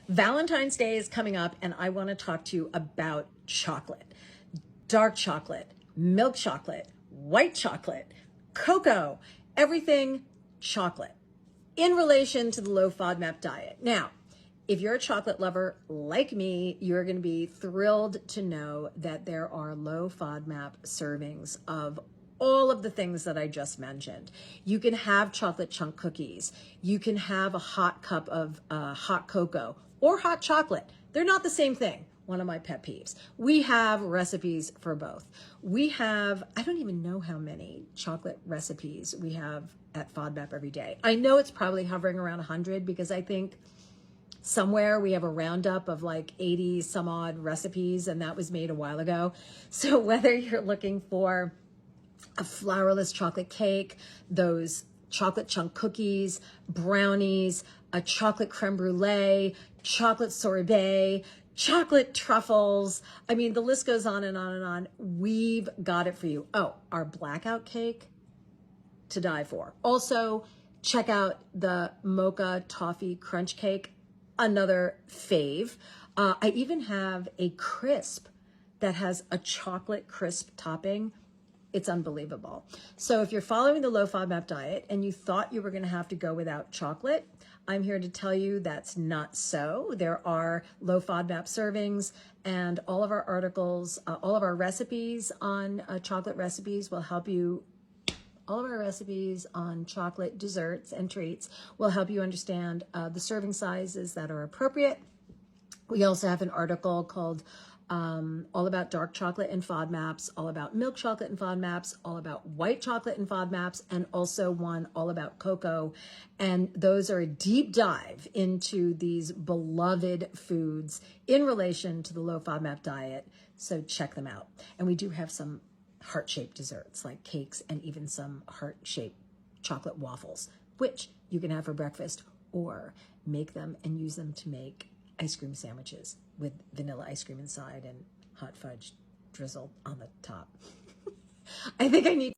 Valentine's Day is coming up, and I want to talk to you about chocolate. Dark chocolate, milk chocolate, white chocolate, cocoa, everything chocolate in relation to the low FODMAP diet. Now, if you're a chocolate lover like me, you're going to be thrilled to know that there are low FODMAP servings of all of the things that I just mentioned. You can have chocolate chunk cookies. You can have a hot cup of hot cocoa or hot chocolate. They're not the same thing. One of my pet peeves. We have recipes for both. We have, I don't even know how many chocolate recipes we have at FODMAP every day. I know it's probably hovering around 100 because I think somewhere we have a roundup of like 80 some odd recipes, and that was made a while ago. So whether you're looking for a flourless chocolate cake, those chocolate chunk cookies, brownies, a chocolate creme brulee, chocolate sorbet, chocolate truffles. I mean, the list goes on and on and on. We've got it for you. Oh, our blackout cake, to die for. Also, check out the mocha toffee crunch cake, another fave. I even have a crisp that has a chocolate crisp topping. It's unbelievable. So if you're following the low FODMAP diet and you thought you were going to have to go without chocolate, I'm here to tell you that's not so. There are low FODMAP servings, and all of our articles, all of our recipes on chocolate recipes will help you. All of our recipes on chocolate desserts and treats will help you understand the serving sizes that are appropriate. We also have an article called all about dark chocolate and FODMAPs, all about milk chocolate and FODMAPs, all about white chocolate and FODMAPs, and also one all about cocoa. And those are a deep dive into these beloved foods in relation to the low FODMAP diet. So check them out. And we do have some heart-shaped desserts like cakes and even some heart-shaped chocolate waffles, which you can have for breakfast or make them and use them to make ice cream sandwiches with vanilla ice cream inside and hot fudge drizzled on the top. I think I need